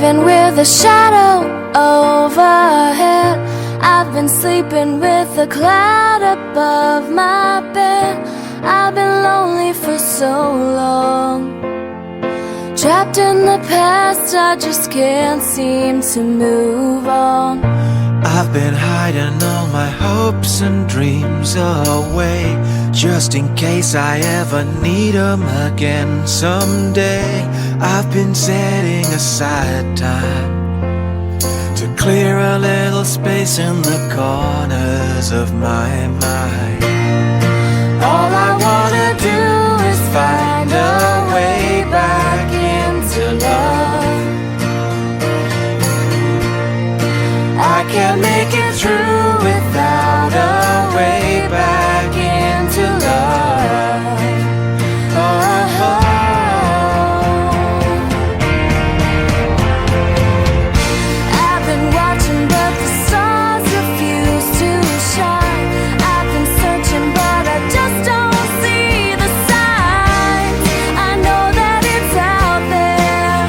living with a shadow overhead. I've been sleeping with a cloud above my bed. I've been lonely for so long, trapped in the past, I just can't seem to move on. I've been hiding all my hopes and dreams away, just in case I ever need them again someday. I've been setting aside time to clear a little space in the corners of my mind. All I wanna do is find a way back into love. I can't make it through without a way back into love. Oh, oh. I've been watching but the stars refuse to shine. I've been searching but I just don't see the signs. I know that it's out there.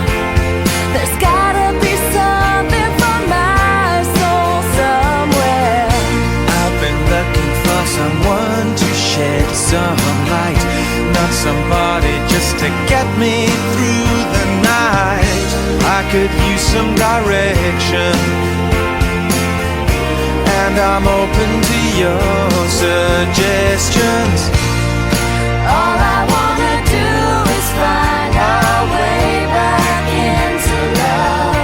There's gotta be something for my soul somewhere. I've been looking for someone to shed some light, not somebody just to get me through the night. I could use some direction, and I'm open to your suggestions. All I wanna do is find our way back into love.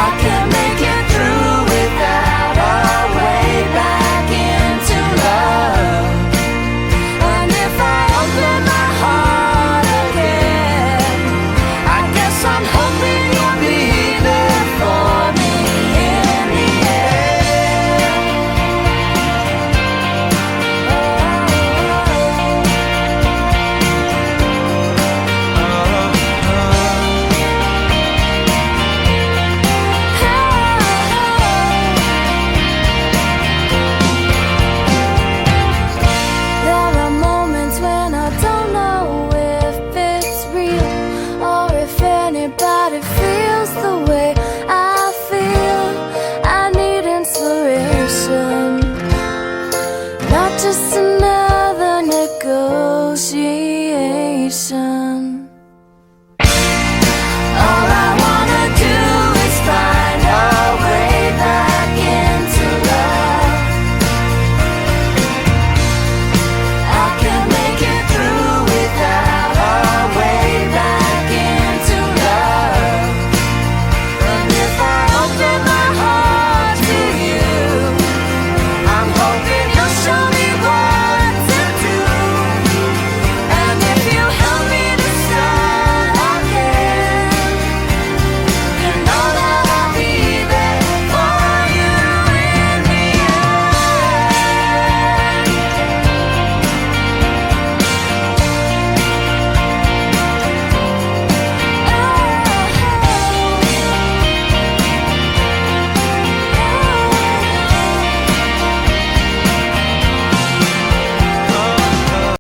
I can't make it through without our way back into love. And if I open my heart again, I guess I'm hoping you'll be there for me in the end. There are moments when I don't know if it's real or if anybody feels the way I feel. I need inspiration, not just